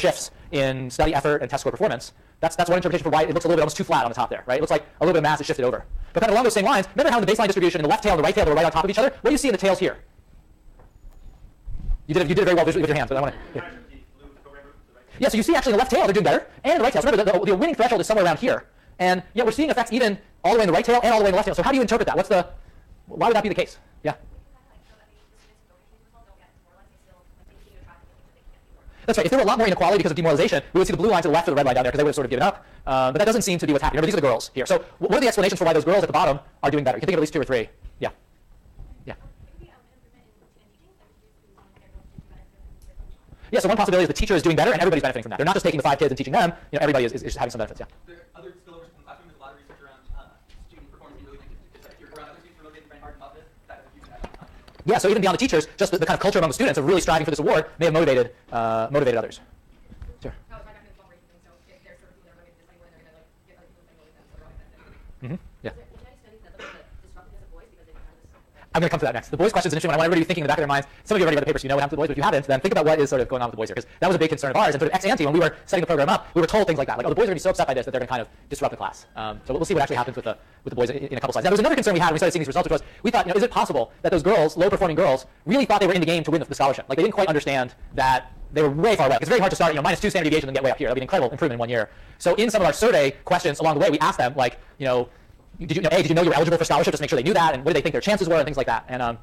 shifts in study effort and test score performance. That's one interpretation for why it looks a little bit almost too flat on the top there, right? It looks like a little bit of mass is shifted over. But kind of along those same lines, remember how in the baseline distribution in the left tail and the right tail they were right on top of each other? What do you see in the tails here? You did it very well visually with your hands, but I want to. Yeah, so you see actually in the left tail they're doing better, and the right tail. So remember, the winning threshold is somewhere around here. And yet we're seeing effects even all the way in the right tail and all the way in the left tail. So how do you interpret that? Why would that be the case? Yeah. That's right. If there were a lot more inequality because of demoralization, we would see the blue line to the left of the red line down there because they would have sort of given up. But that doesn't seem to be what's happening. Remember, these are the girls here. So what are the explanations for why those girls at the bottom are doing better? You can think of at least 2 or 3. Yeah. Yeah. Yeah, so one possibility is the teacher is doing better and everybody's benefiting from that. They're not just taking the 5 kids and teaching them. Everybody is having some benefits. Yeah. There are other spillovers from the classroom. There's a lot of research around student performance being really linked. If you're around other students who are motivated, trying hard and positive, that has a huge impact. Yeah, so even beyond the teachers, just the kind of culture among the students of really striving for this award may have motivated others. Sure. Mm-hmm. Yeah. I'm going to come to that next. The boys' question is an interesting one. I want everybody to be thinking in the back of their minds. Some of you have already read the papers, so you know what happened to the boys, but if you haven't, then think about what is sort of going on with the boys here, because that was a big concern of ours. And sort of ex ante, when we were setting the program up, we were told things like that, like, oh, the boys are going to be so upset by this that they're going to kind of disrupt the class. So we'll see what actually happens with the boys in a couple slides. Now, there was another concern we had when we started seeing these results, which was we thought, is it possible that those girls, low-performing girls, really thought they were in the game to win the scholarship? Like, they didn't quite understand that they were way far away. It's very hard to start, -2 standard deviation and get way up here. That'd be an incredible improvement in 1 year. So in some of our survey questions along the way, we asked them, like, did you know you were eligible for scholarship? Just make sure they knew that, and what did they think their chances were, and things like that. And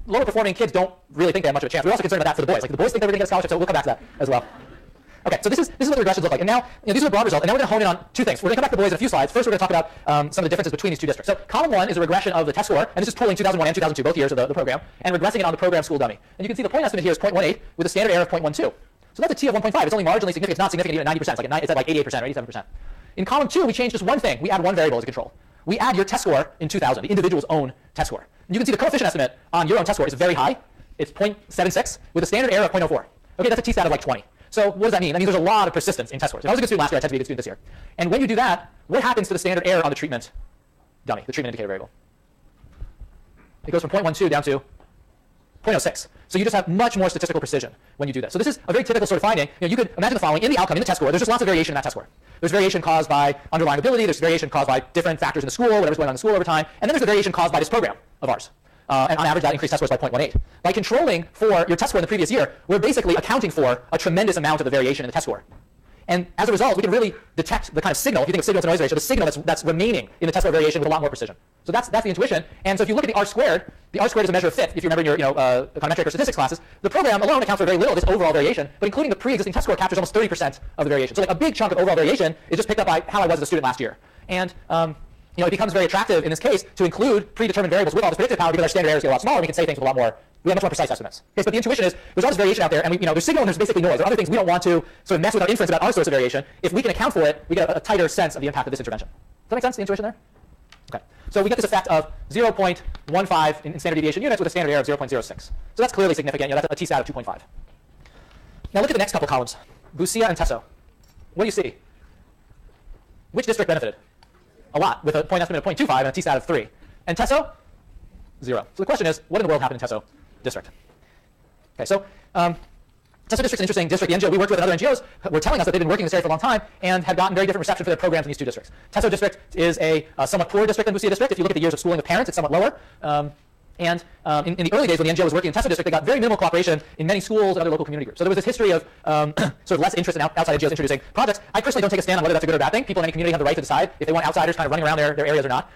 lower performing kids don't really think they have much of a chance. We're also concerned about that for the boys. Like, the boys think they're going to get a scholarship, so we'll come back to that as well. Okay, so this is what the regressions look like. And now, these are the broad results, and now we're going to hone in on 2 things. We're going to come back to the boys in a few slides. First, we're going to talk about some of the differences between these 2 districts. So column 1 is a regression of the test score, and this is pooling 2001 and 2002, both years of the program, and regressing it on the program school dummy. And you can see the point estimate here is 0.18 with a standard error of 0.12. So that's a T of 1.5. It's only marginally significant. It's not significant even at 90%. It's at like 88% or 87%. In column 2, we change just one thing. We add one variable as a control. We add your test score in 2000, the individual's own test score. And you can see the coefficient estimate on your own test score is very high. It's 0.76 with a standard error of 0.04. Okay, that's a t-stat of like 20. So what does that mean? That means there's a lot of persistence in test scores. If I was a good student last year, I tend to be a good student this year. And when you do that, what happens to the standard error on the treatment dummy, the treatment indicator variable? It goes from 0.12 down to 0.06. So you just have much more statistical precision when you do this. So this is a very typical sort of finding. You could imagine the following. In the outcome, in the test score, there's just lots of variation in that test score. There's variation caused by underlying ability. There's variation caused by different factors in the school, whatever's going on in the school over time. And then there's the variation caused by this program of ours. And on average, that increased test scores by 0.18. By controlling for your test score in the previous year, we're basically accounting for a tremendous amount of the variation in the test score. And as a result, we can really detect the kind of signal, if you think of signal to noise ratio, the signal that's remaining in the test score variation with a lot more precision. So that's the intuition. And so if you look at the R-squared is a measure of fit. If you remember in your econometric or statistics classes, the program alone accounts for very little of this overall variation, but including the pre-existing test score captures almost 30% of the variation. So like a big chunk of overall variation is just picked up by how I was as a student last year. And it becomes very attractive in this case to include predetermined variables with all this predictive power because our standard errors get a lot smaller. We can say things with a lot more. We have much more precise estimates. Okay, but the intuition is there's all this variation out there, and there's signal and there's basically noise. There are other things we don't want to sort of mess with our inference about our source of variation. If we can account for it, we get a tighter sense of the impact of this intervention. Does that make sense? The intuition there? Okay. So we get this effect of 0.15 in standard deviation units with a standard error of 0.06. So that's clearly significant. That's a t-stat of 2.5. Now look at the next couple columns. Busia and Teso. What do you see? Which district benefited? A lot, with a point estimate of 0.25 and a t-stat of 3. And Teso? 0. So the question is, what in the world happened in Teso district? Okay, so Teso district's an interesting district. The NGO we worked with and other NGOs were telling us that they've been working in this area for a long time and had gotten very different reception for their programs in these 2 districts. Teso district is a somewhat poorer district than Busia district. If you look at the years of schooling of parents, it's somewhat lower. In the early days when the NGO was working in Teso district, they got very minimal cooperation in many schools and other local community groups. So there was this history of sort of less interest in outside NGOs introducing projects. I personally don't take a stand on whether that's a good or bad thing. People in any community have the right to decide if they want outsiders kind of running around their areas or not.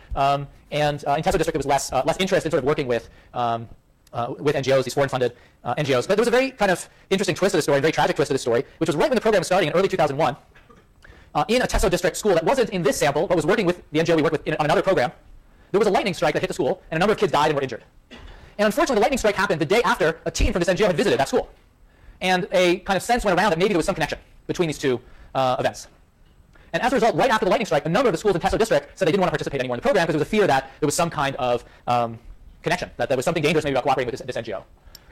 In Teso district, it was less interest in sort of working with NGOs, these foreign-funded NGOs. But there was a very kind of interesting twist to the story, a very tragic twist to the story, which was right when the program was starting in early 2001. In a Teso district school that wasn't in this sample, but was working with the NGO we worked with on another program, there was a lightning strike that hit the school, and a number of kids died and were injured. And unfortunately, the lightning strike happened the day after a team from this NGO had visited that school. And a kind of sense went around that maybe there was some connection between these 2 events. And as a result, right after the lightning strike, a number of the schools in Teso district said they didn't want to participate anymore in the program because there was a fear that there was some kind of connection, that there was something dangerous maybe about cooperating with this NGO.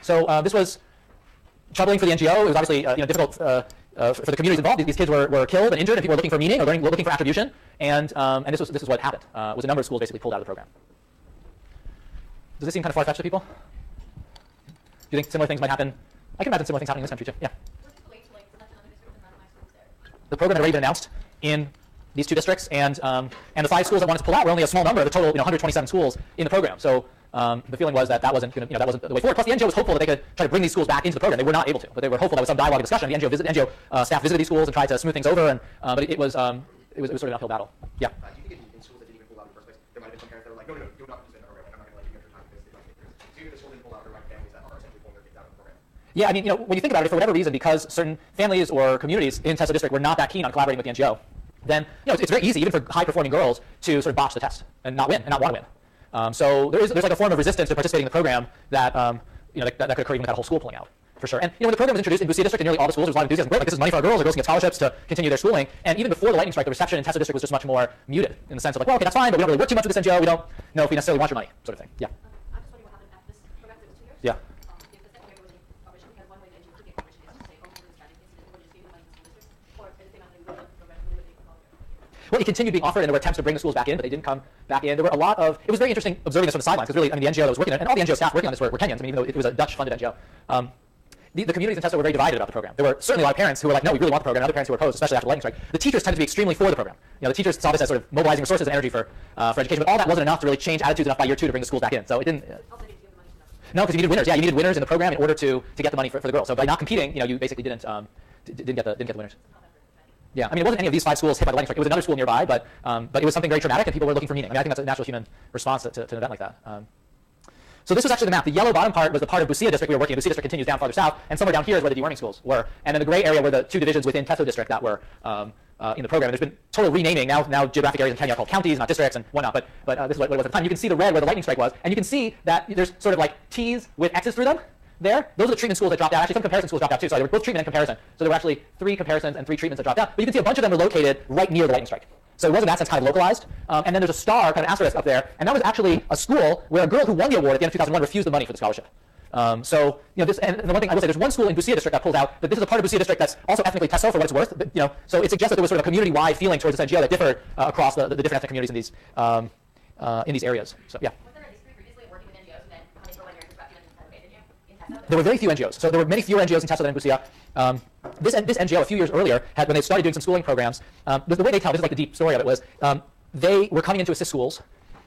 So this was troubling for the NGO. It was obviously difficult for the communities involved. These kids were killed and injured, and people were looking for meaning or looking for attribution. And this is what happened. Was a number of schools basically pulled out of the program. Does this seem kind of far-fetched to people? Do you think similar things might happen? I can imagine similar things happening in this country too. Yeah. the program had already been announced in these two districts, and the 5 schools that wanted to pull out were only a small number of the total 127 schools in the program. So the feeling was that wasn't going to, that wasn't the way forward. Plus, the NGO was hopeful that they could try to bring these schools back into the program. They were not able to, but they were hopeful that with some dialogue and discussion, the NGO staff visited these schools and tried to smooth things over, and but it was sort of an uphill battle. Yeah. Do you think in schools that didn't even pull out in the first place, there might have been some parents that were like, no, you're not participate in the program. I'm not going to let you get your time because they don't take this. Do you think the schools didn't pull out the right families that are essentially pulling their kids out of the program? Yeah, I mean, when you think about it, for whatever reason, because certain families or communities in Testo District were not that keen on collaborating with the NGO, then it's very easy, even for high-performing girls, to sort of botch the test and not win and not want to win. So there's like a form of resistance to participating in the program that that could occur even with that whole school pulling out, for sure. And when the program was introduced in Busia District, in nearly all the schools, there was a lot of enthusiasm. Great, like this is money for our girls. Our girls can get scholarships to continue their schooling. And even before the lightning strike, the reception in Testo District was just much more muted, in the sense of like, well, okay, that's fine, but we don't really work too much with this NGO. We don't know if we necessarily want your money, sort of thing. Yeah. I'm just wondering what happened after this program, it was 2 years. Yeah. If the second year was in collaboration, because one way the NGO could get collaboration is to say, oh, we're tragic incident, we'll just give the money to school districts, or at the same time, they would the program, would they collaborate? Well, it continued being offered, and there were attempts to bring the schools back in, but they didn't come back in. There were a lot of, it was very interesting observing this from the sidelines, because really, I mean, the NGO that was working on it, and all the NGO staff working on this were Kenyans, I mean, even though it was a Dutch-funded NGO. The communities in Testo were very divided about the program. There were certainly a lot of parents who were like, no, we really want the program, and other parents who were opposed, especially after the lightning strike. The teachers tended to be extremely for the program. The teachers saw this as sort of mobilizing resources and energy for education, but all that wasn't enough to really change attitudes enough by year 2 to bring the schools back in. So it didn't. Also, they didn't give the money to them. No, because you needed winners. Yeah, you needed winners in the program in order to get the money for the girls. So by not competing, you basically didn't get the winners. Yeah, I mean, it wasn't any of these 5 schools hit by the lightning strike. It was another school nearby, but it was something very traumatic, and people were looking for meaning. I mean, I think that's a natural human response to an event like that. So this was actually the map. The yellow bottom part was the part of Busia District we were working in. Busia District continues down farther south, and somewhere down here is where the deworming schools were. And then the gray area were the 2 divisions within Testo District that were in the program. And there's been total renaming. Now geographic areas in Kenya are called counties, not districts, and whatnot. But this is what it was at the time. You can see the red where the lightning strike was, and you can see that there's sort of like T's with X's through them. There, those are the treatment schools that dropped out. Actually, some comparison schools dropped out too. Sorry, they were both treatment and comparison. So there were actually 3 comparisons and 3 treatments that dropped out. But you can see a bunch of them were located right near the lightning strike. So it was in that sense kind of localized. And then there's a star, kind of asterisk up there, and that was actually a school where a girl who won the award at the end of 2001 refused the money for the scholarship. So this, and the one thing I will say, there's one school in Busia District that pulled out, but this is a part of Busia District that's also ethnically Testo for what it's worth. But, so it suggests that there was sort of a community-wide feeling towards this NGO that differed across the different ethnic communities in these areas. So yeah. Was there a history previously of working with NGOs and then coming for 1 year to abandon you in Testo? There were very few NGOs. So there were many fewer NGOs in Testo than in Busia. This NGO a few years earlier, when they started doing some schooling programs, the way they tell, this is like the deep story of it, was they were coming in to assist schools,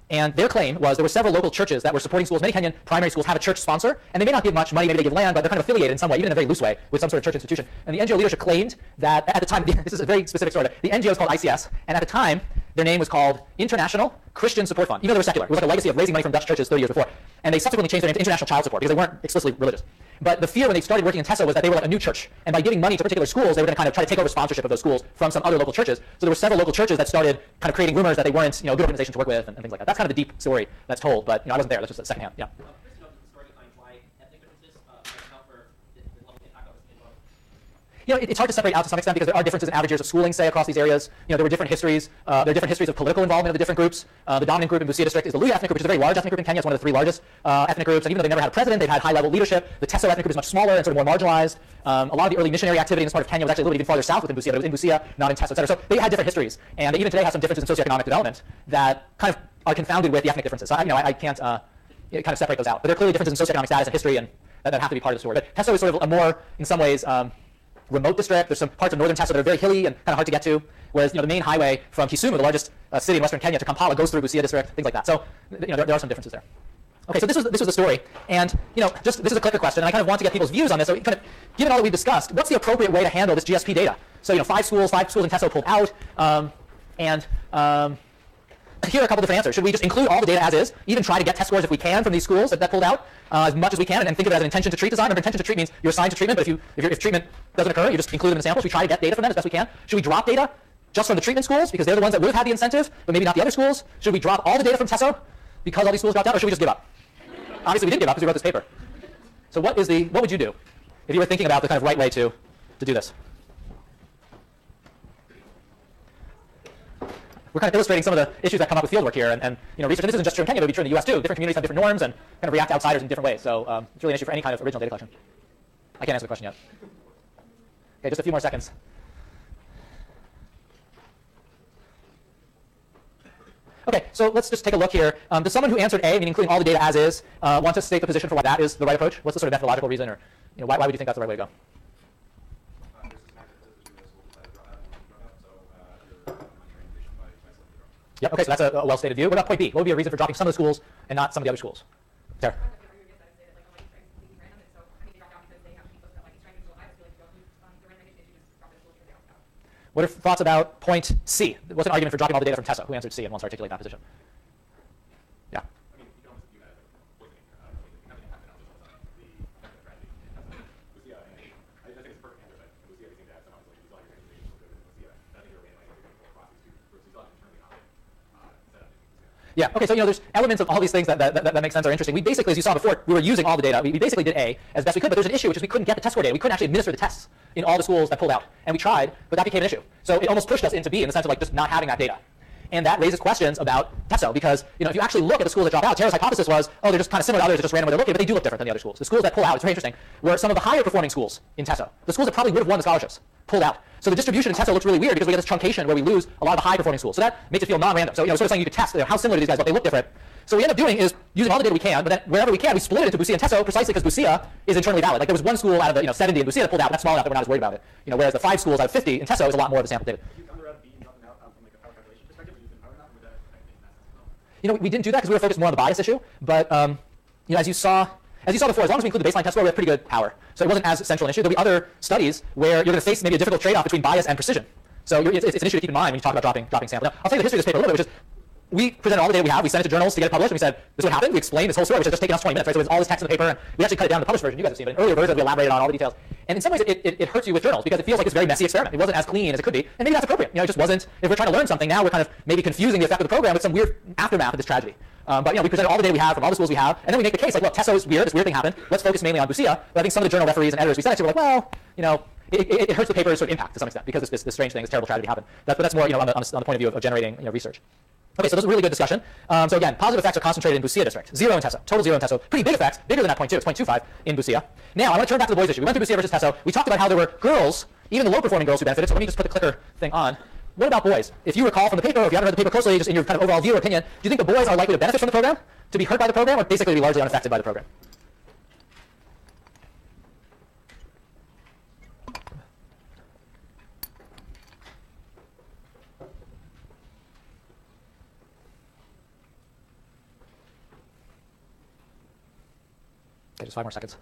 and their claim was there were several local churches that were supporting schools. Many Kenyan primary schools have a church sponsor, and they may not give much money, maybe they give land, but they're kind of affiliated in some way, even in a very loose way, with some sort of church institution. And the NGO leadership claimed that at the time, this is a very specific story, the NGO is called ICS, and at the time, their name was called International Christian Support Fund, even though they were secular. It was like a legacy of raising money from Dutch churches 30 years before. And they subsequently changed their name to International Child Support because they weren't explicitly religious. But the fear when they started working in Testo was that they were like a new church. And by giving money to particular schools, they were going to kind of try to take over sponsorship of those schools from some other local churches. So there were several local churches that started kind of creating rumors that they weren't, good organizations to work with and things like that. That's kind of the deep story that's told. But I wasn't there. That's just secondhand. Yeah. It's hard to separate out to some extent because there are differences in average years of schooling, say, across these areas. There were different histories. There are different histories of political involvement of the different groups. The dominant group in Busia District is the Luhya ethnic group, which is a very large ethnic group in Kenya. It's one of the 3 largest ethnic groups. And even though they never had a president, they've had high-level leadership. The Teso ethnic group is much smaller and sort of more marginalized. A lot of the early missionary activity in this part of Kenya was actually a little bit even farther south within Busia, but it was in Busia, not in Teso, etc. So they had different histories. And they even today have some differences in socioeconomic development that kind of are confounded with the ethnic differences. So I can't kind of separate those out. But there are clearly differences in socioeconomic status and history and that have to be part of the story. But Teso is sort of a more, in some ways, remote district. There's some parts of northern Teso that are very hilly and kind of hard to get to, whereas the main highway from Kisumu, the largest city in western Kenya, to Kampala goes through Busia District, things like that. So there are some differences there. Okay, so this was the story, and this is a clicker question, and I kind of want to get people's views on this. So kind of given all that we've discussed, what's the appropriate way to handle this GSP data? So 5 schools in Teso pulled out, and here are a couple different answers. Should we just include all the data as is, even try to get test scores if we can from these schools that pulled out, as much as we can, and think of it as an intention to treat design? Remember, intention to treat means you're assigned to treatment, but if treatment doesn't occur, you just include them in samples. We try to get data from them as best we can. Should we drop data just from the treatment schools because they're the ones that would have had the incentive, but maybe not the other schools? Should we drop all the data from Teso because all these schools dropped out, or should we just give up? Obviously, we didn't give up because we wrote this paper. So what would you do if you were thinking about the kind of right way to do this? We're kind of illustrating some of the issues that come up with fieldwork here, and research. And this isn't just true in Kenya; it would be true in the U.S. too. Different communities have different norms and kind of react to outsiders in different ways. So it's really an issue for any kind of original data collection. I can't answer the question yet. Okay, just a few more seconds. Okay, so let's just take a look here. Does someone who answered A, meaning including all the data as is, want to state the position for why that is the right approach? What's the sort of methodological reason, or why would you think that's the right way to go? Yep. Okay, so that's a well-stated view. What about point B? What would be a reason for dropping some of the schools and not some of the other schools? Sarah. What are thoughts about point C? What's an argument for dropping all the data from TESO? Who answered C and wants to articulate that position? Yeah. I mean, you can almost view that as like poisoning. Having an impact on the strategy. Lucia, and I think it's a perfect answer, but Lucia seems to have some like these all your organizations will go to Lucia. I think you're like across these two groups. These all internally not set up in Lucia. Yeah. Okay. So there's elements of all these things that make sense, are interesting. We basically, as you saw before, we were using all the data. We basically did A as best we could, but there's an issue, which is we couldn't get the test score data. We couldn't actually administer the tests in all the schools that pulled out, and we tried, but that became an issue. So it almost pushed us into B in the sense of like just not having that data, and that raises questions about TESO because if you actually look at the schools that drop out, Tara's hypothesis was, oh, they're just kind of similar to others, they're just random way they're looking, but they do look different than the other schools. The schools that pull out, it's very interesting, were some of the higher performing schools in TESO. The schools that probably would have won the scholarships pulled out. So the distribution in TESO looks really weird because we get this truncation where we lose a lot of the high performing schools. So that makes it feel non-random. So sort of saying you could test how similar to these guys, but they look different. So what we end up doing is using all the data we can, but then wherever we can, we split it into Busia and TESO precisely because Busia is internally valid. Like there was one school out of the 70 in Busia that pulled out, but that's small enough that we're not as worried about it. Whereas the 5 schools out of 50 in TESO is a lot more of the sample data. Did you come around B and dropping out from like a power calculation perspective, or use the power enough, or would that affect things in that sense as well? We didn't do that because we were focused more on the bias issue. But as you saw before, as long as we include the baseline test score, we have pretty good power. So it wasn't as central an issue. There'll be other studies where you're going to face maybe a difficult trade-off between bias and precision. So it's an issue to keep in mind when you talk about dropping sample. Now, I'll tell you the history of this paper a little bit, which is we presented all the data we have. We sent it to journals to get it published, and we said, this is what happened. We explained this whole story, which has just taken us 20 minutes, right? So there's all this text in the paper, and we actually cut it down to the published version. You guys have seen it. But in earlier versions, we elaborated on all the details. And in some ways, it hurts you with journals because it feels like it's a very messy experiment. It wasn't as clean as it could be, and maybe that's appropriate. It just wasn't. If we're trying to learn something, now we're kind of maybe confusing the effect of the program with some weird aftermath of this tragedy. But we presented all the data we have from all the schools we have, and then we make the case like, look, TESO is weird. This weird thing happened. Let's focus mainly on Busia. But I think some of the journal referees and editors we sent it to were like, well, it hurts the paper's sort of impact to some extent because this strange thing, this terrible tragedy happened. But that's more on the point of view of generating research. Okay, so this is a really good discussion. So again, positive effects are concentrated in Busia district. 0 in TESO. Total 0 in TESO. Pretty big effects, bigger than that 0.2. It's 0.25 in Busia. Now, I want to turn back to the boys issue. We went through Busia versus TESO. We talked about how there were girls, even the low-performing girls who benefited. So let me just put the clicker thing on. What about boys? If you recall from the paper, or if you haven't read the paper closely, just in your kind of overall view or opinion, do you think the boys are likely to benefit from the program, to be hurt by the program, or basically to be largely unaffected by the program? Okay, just 5 more seconds.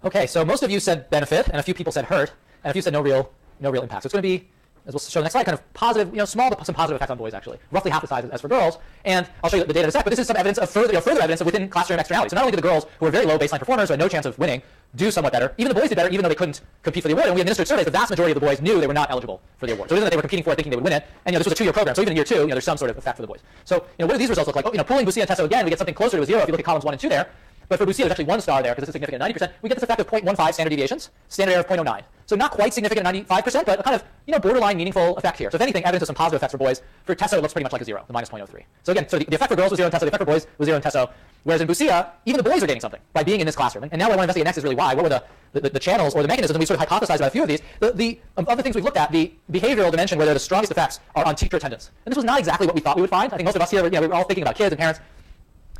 Okay, so most of you said benefit, and a few people said hurt, and a few said no real impact. So it's going to be, as we'll show in the next slide, kind of positive, small but some positive effects on boys actually, roughly half the size as for girls. And I'll show you the data in a sec. But this is some evidence of further evidence of within classroom externality. So not only did the girls who were very low baseline performers who had no chance of winning do somewhat better, even the boys did better, even though they couldn't compete for the award. And we administered surveys. The vast majority of the boys knew they were not eligible for the award. So it isn't that they were competing for it thinking they would win it. And this was a 2-year program. So even in year 2, there's some sort of effect for the boys. So what do these results look like? Pulling Busia and TESO again, we get something closer to a 0 if you look at columns 1 and 2 there. But for Busia, there's actually 1 star there because it's significant at 90%. We get this effect of 0.15 standard deviations, standard error of 0.09. So not quite significant at 95%, but a kind of borderline meaningful effect here. So if anything, evidence of some positive effects for boys. For TESO, it looks pretty much like a 0, the minus 0.03. So again, the effect for girls was 0 in TESO, the effect for boys was 0 in TESO. Whereas in Busia, even the boys are gaining something by being in this classroom. And now what I want to investigate next is really why. What were the channels or the mechanisms? And we sort of hypothesized about a few of these. The other things we've looked at, the behavioral dimension where the strongest effects are on teacher attendance. And this was not exactly what we thought we would find. I think most of us here, we were all thinking about kids and parents.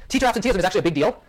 Teacher absenteeism is actually a big deal.